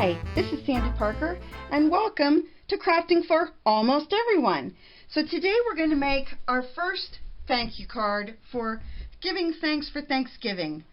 Hi, this is Sandy Parker, and welcome to Crafting for Almost Everyone. So today we're going to make our first thank you card for giving thanks for Thanksgiving.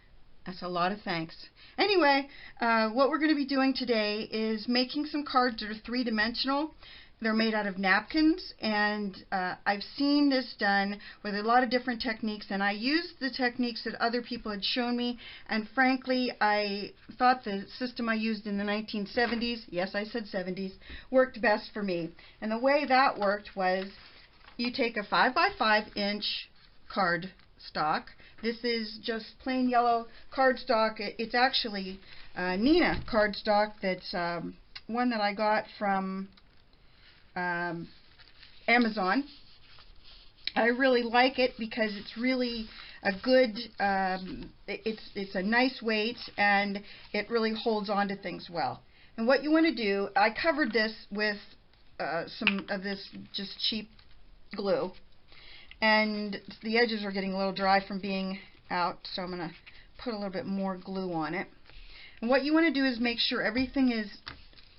That's a lot of thanks. Anyway, what we're going to be doing today is making some cards that are three-dimensional. They're made out of napkins, and I've seen this done with a lot of different techniques, and I used the techniques that other people had shown me, and frankly I thought the system I used in the 1970s, yes I said 70s, worked best for me. And the way that worked was you take a 5x5 inch cardstock. This is just plain yellow cardstock. It's actually Nina cardstock. That's one that I got from Amazon. I really like it because it's really a good, it's a nice weight and it really holds on to things well. And what you want to do, I covered this with some of this just cheap glue, and the edges are getting a little dry from being out, so I'm going to put a little bit more glue on it. And what you want to do is make sure everything is,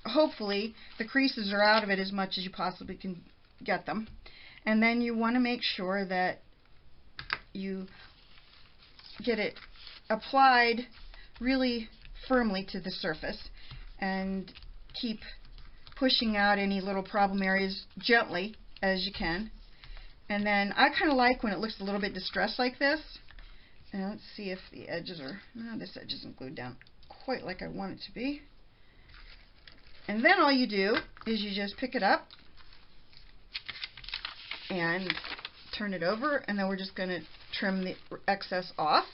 hopefully the creases are out of it as much as you possibly can get them. And then you want to make sure that you get it applied really firmly to the surface and keep pushing out any little problem areas gently as you can. And then I kind of like when it looks a little bit distressed like this. And let's see if the edges are, no, this edge isn't glued down quite like I want it to be. And then all you do is you just pick it up and turn it over, and then we're just going to trim the excess off.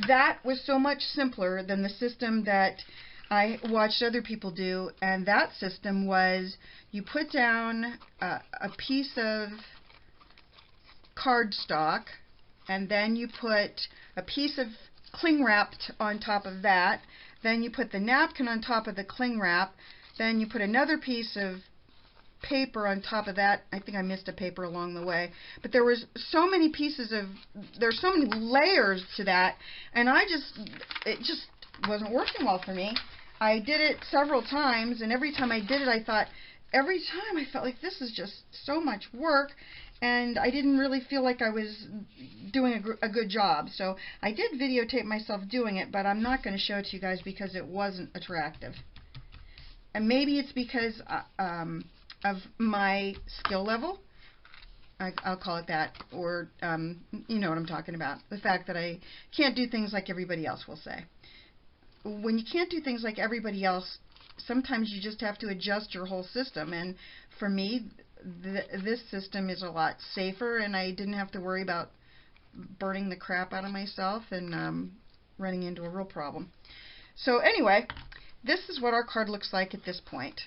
That was so much simpler than the system that I watched other people do, and that system was you put down a piece of cardstock, and then you put a piece of cling wrap on top of that. Then you put the napkin on top of the cling wrap. Then you put another piece of paper on top of that. I think I missed a paper along the way. But there was so many pieces of, there's so many layers to that, and it just wasn't working well for me. I did it several times, and every time I did it I thought, every time I felt like this is just so much work, and I didn't really feel like I was doing a good job. So I did videotape myself doing it, but I'm not going to show it to you guys because it wasn't attractive. And maybe it's because of my skill level. I'll call it that, or you know what I'm talking about. The fact that I can't do things like everybody else will say. When you can't do things like everybody else, sometimes you just have to adjust your whole system. And for me, this system is a lot safer, and I didn't have to worry about burning the crap out of myself and running into a real problem. So anyway, this is what our card looks like at this point.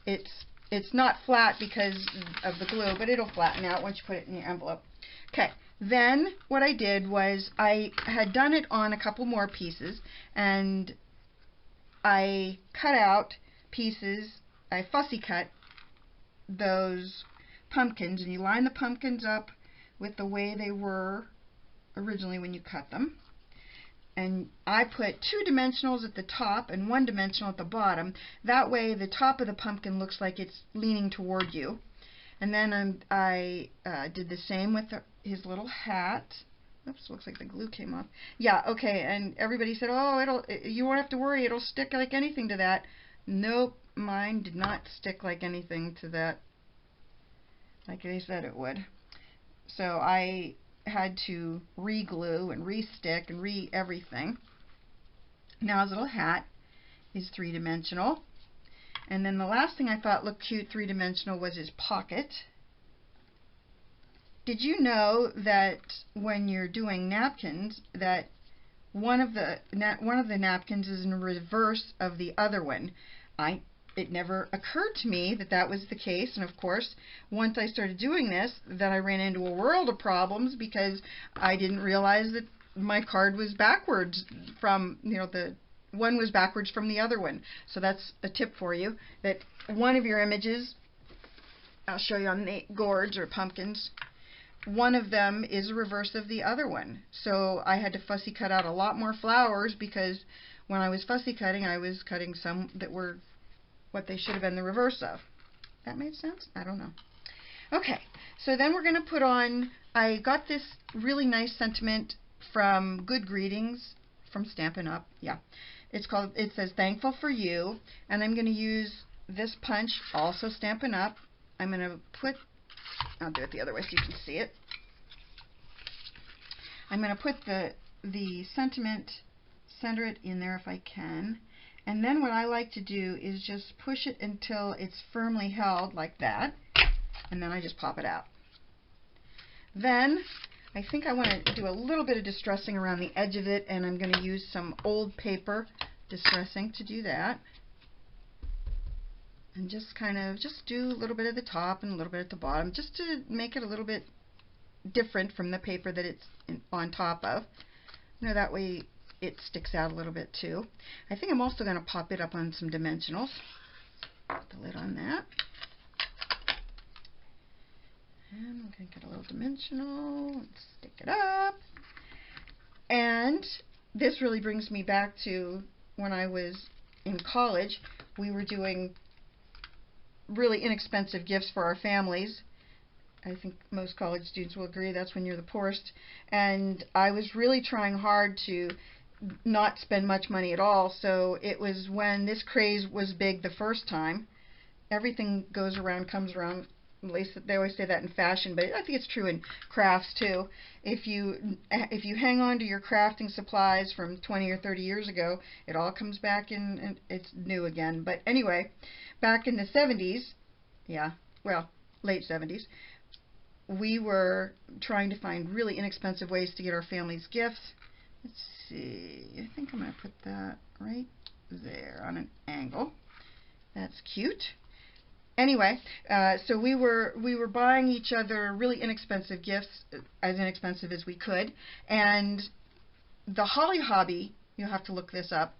It's not flat because of the glue, but it'll flatten out once you put it in your envelope. Okay, then what I did was I had done it on a couple more pieces, and I cut out pieces. I fussy cut those pumpkins, and you line the pumpkins up with the way they were originally when you cut them. And I put 2 dimensionals at the top and 1 dimensional at the bottom. That way the top of the pumpkin looks like it's leaning toward you. And then I did the same with his little hat. Oops, looks like the glue came off. Yeah, okay, and everybody said, oh, you won't have to worry, it'll stick like anything to that. Nope, mine did not stick like anything to that, like they said it would. So I had to re-glue and re-stick and re-everything. Now his little hat is 3-dimensional. And then the last thing I thought looked cute 3-dimensional was his pocket. Did you know that when you're doing napkins that one of the napkins is in reverse of the other one? It never occurred to me that that was the case, and of course once I started doing this, then I ran into a world of problems because I didn't realize that my card was backwards from, you know, the one was backwards from the other one. So that's a tip for you, that one of your images, I'll show you on the gourds or pumpkins, one of them is a reverse of the other one. So I had to fussy cut out a lot more flowers because when I was fussy cutting, I was cutting some that were what they should have been the reverse of. That made sense? I don't know. Okay, so then we're going to put on, I got this really nice sentiment from Good Greetings from Stampin' Up. Yeah, it says Thankful for You, and I'm going to use this punch, also Stampin' Up. I'm going to put, I'll do it the other way so you can see it. I'm going to put the sentiment, center it in there if I can, and then what I like to do is just push it until it's firmly held like that, and then I just pop it out. Then I think I want to do a little bit of distressing around the edge of it, and I'm going to use some old paper distressing to do that. And just kind of do a little bit at the top and a little bit at the bottom, just to make it a little bit different from the paper that it's on top of. You know, that way it sticks out a little bit too. I think I'm also going to pop it up on some dimensionals. Put the lid on that. And we're going to get a little dimensional and stick it up. And this really brings me back to when I was in college. We were doing really inexpensive gifts for our families. I think most college students will agree that's when you're the poorest. And I was really trying hard to not spend much money at all. So it was when this craze was big the first time. Everything goes around, comes around. At least they always say that in fashion, but I think it's true in crafts too. If you hang on to your crafting supplies from 20 or 30 years ago, it all comes back in and it's new again. But anyway, back in the 70s, yeah, well, late 70s, we were trying to find really inexpensive ways to get our families gifts. Let's see, I think I'm going to put that right there on an angle. That's cute. Anyway, so we were buying each other really inexpensive gifts, as inexpensive as we could, and the Holly Hobby, you'll have to look this up,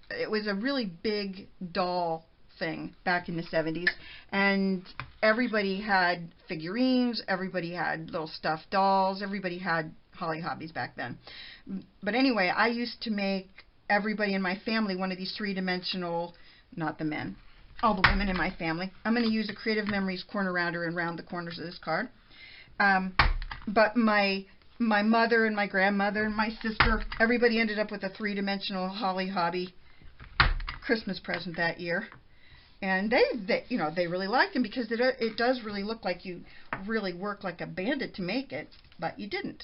it was a really big doll thing back in the 70s, and everybody had figurines, everybody had little stuffed dolls, everybody had Holly Hobbies back then. But anyway, I used to make everybody in my family one of these three-dimensional, not the men, all the women in my family. I'm going to use a Creative Memories corner rounder and round the corners of this card. But my mother and my grandmother and my sister, everybody ended up with a three-dimensional Holly Hobby Christmas present that year. And they you know, they really liked them because it does really look like you really work like a bandit to make it, but you didn't.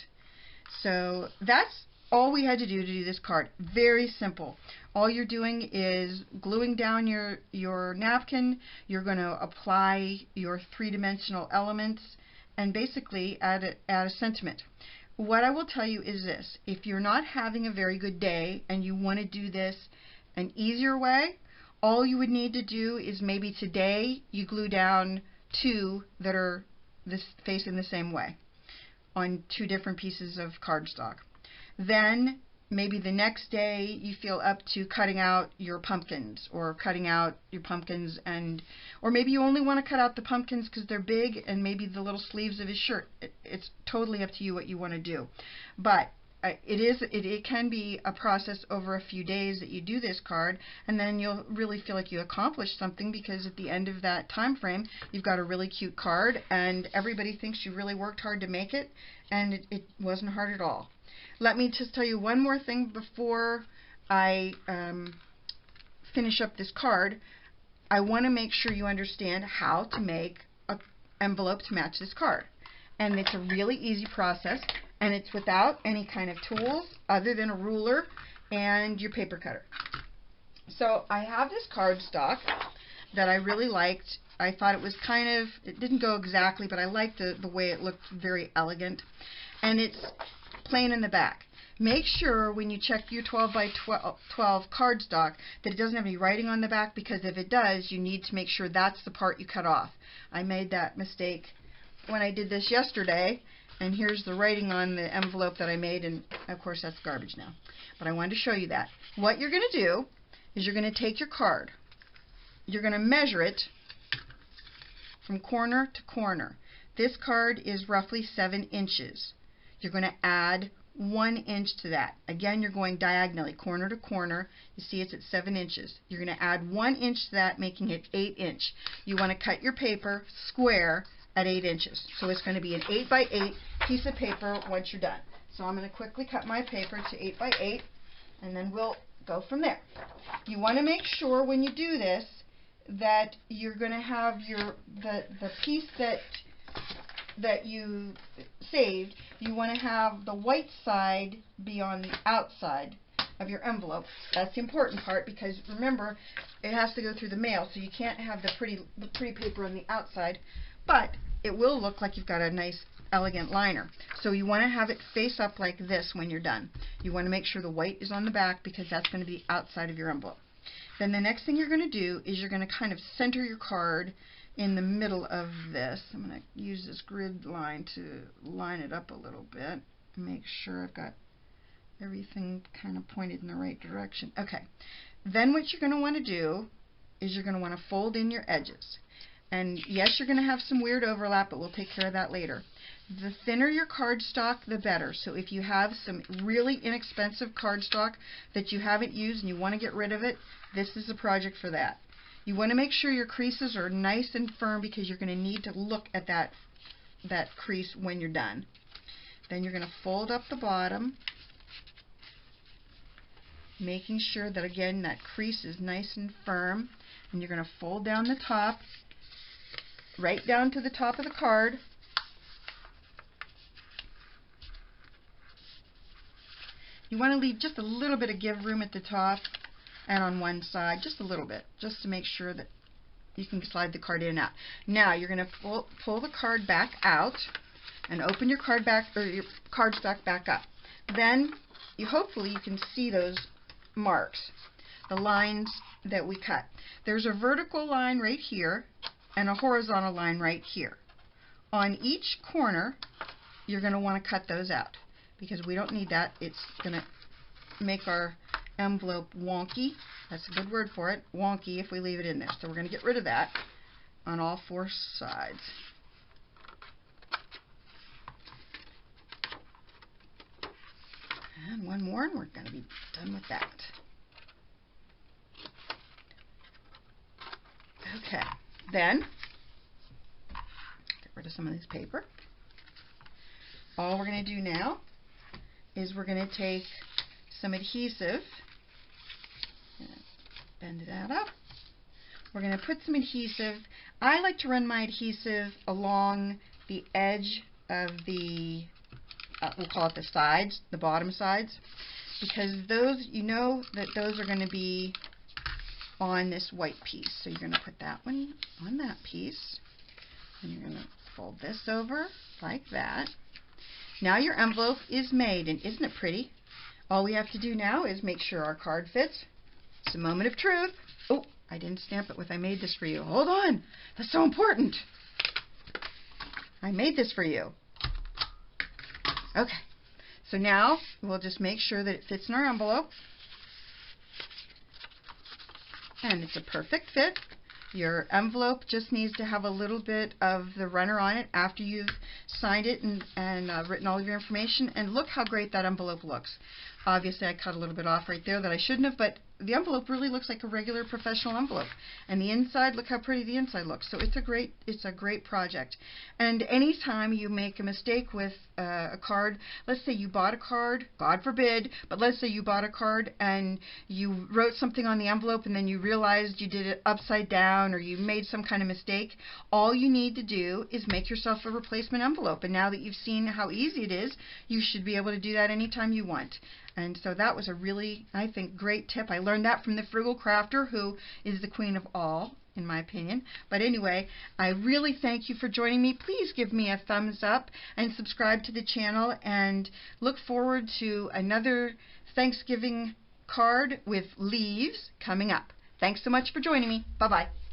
So that's all we had to do this card. Very simple. All you're doing is gluing down your napkin. You're going to apply your three-dimensional elements and basically add a sentiment. What I will tell you is this. If you're not having a very good day and you want to do this an easier way, all you would need to do is maybe today you glue down two that are facing the same way on two different pieces of cardstock. Then maybe the next day you feel up to cutting out your pumpkins, or cutting out your pumpkins, or maybe you only want to cut out the pumpkins because they're big, and maybe the little sleeves of his shirt. It's totally up to you what you want to do. But it can be a process over a few days that you do this card, and then you'll really feel like you accomplished something, because at the end of that time frame you've got a really cute card and everybody thinks you really worked hard to make it, and it wasn't hard at all. Let me just tell you one more thing before I finish up this card. I want to make sure you understand how to make an envelope to match this card. And it's a really easy process, and it's without any kind of tools other than a ruler and your paper cutter. So I have this cardstock that I really liked. I thought it was it didn't go exactly, but I liked the way it looked, very elegant. And it's plain in the back. Make sure when you check your 12 by 12 cardstock that it doesn't have any writing on the back, because if it does, you need to make sure that's the part you cut off. I made that mistake when I did this yesterday, and here's the writing on the envelope that I made, and of course that's garbage now. But I wanted to show you that. What you're going to do is you're going to take your card. You're going to measure it from corner to corner. This card is roughly 7 inches. You're going to add 1 inch to that. Again, you're going diagonally, corner to corner. You see it's at 7 inches. You're going to add 1 inch to that, making it 8 inch. You want to cut your paper square at 8 inches. So it's going to be an 8 by 8 piece of paper once you're done. So I'm going to quickly cut my paper to 8 by 8, and then we'll go from there. You want to make sure when you do this that you're going to have the piece that you saved, you want to have the white side be on the outside of your envelope. That's the important part, because remember, it has to go through the mail, so you can't have the pretty paper on the outside, but it will look like you've got a nice elegant liner. So you want to have it face up like this when you're done. You want to make sure the white is on the back, because that's going to be the outside of your envelope. Then the next thing you're going to do is you're going to kind of center your card in the middle of this. I'm going to use this grid line to line it up a little bit, make sure I've got everything kind of pointed in the right direction. Okay. Then what you're going to want to do is you're going to want to fold in your edges. And yes, you're going to have some weird overlap, but we'll take care of that later. The thinner your cardstock, the better. So if you have some really inexpensive cardstock that you haven't used and you want to get rid of it, this is the project for that. You want to make sure your creases are nice and firm, because you're going to need to look at that crease when you're done. Then you're going to fold up the bottom, making sure that, again, that crease is nice and firm. And you're going to fold down the top, right down to the top of the card. You want to leave just a little bit of give room at the top and on one side, just a little bit, just to make sure that you can slide the card in and out. Now you're going to pull the card back out and open your card back, or your cardstock back up. Then hopefully you can see those marks, the lines that we cut. There's a vertical line right here and a horizontal line right here. On each corner, you're going to want to cut those out, because we don't need that. It's going to make our envelope wonky. That's a good word for it, wonky, if we leave it in there. So we're going to get rid of that on all 4 sides. And one more, and we're going to be done with that. Okay, then get rid of some of this paper. All we're going to do now is we're going to take some adhesive, bend that up. We're going to put some adhesive. I like to run my adhesive along the edge of the, we'll call it the sides, the bottom sides, because those, you know that those are going to be on this white piece. So you're going to put that one on that piece, and you're going to fold this over like that. Now your envelope is made, and isn't it pretty? All we have to do now is make sure our card fits. It's a moment of truth. Oh, I didn't stamp it with "I made this for you." Hold on. That's so important. I made this for you. Okay. So now we'll just make sure that it fits in our envelope. And it's a perfect fit. Your envelope just needs to have a little bit of the runner on it after you've signed it and written all of your information. And look how great that envelope looks. Obviously I cut a little bit off right there that I shouldn't have, but the envelope really looks like a regular professional envelope. And the inside, look how pretty the inside looks. So it's a great project. And anytime you make a mistake with a card, let's say you bought a card, God forbid, but let's say you bought a card and you wrote something on the envelope and then you realized you did it upside down, or you made some kind of mistake, all you need to do is make yourself a replacement envelope. And now that you've seen how easy it is, you should be able to do that anytime you want. And so that was a really, I think, great tip. I learned that from the Frugal Crafter, who is the queen of all, in my opinion. But anyway, I really thank you for joining me. Please give me a thumbs up and subscribe to the channel, and look forward to another Thanksgiving card with leaves coming up. Thanks so much for joining me. Bye-bye.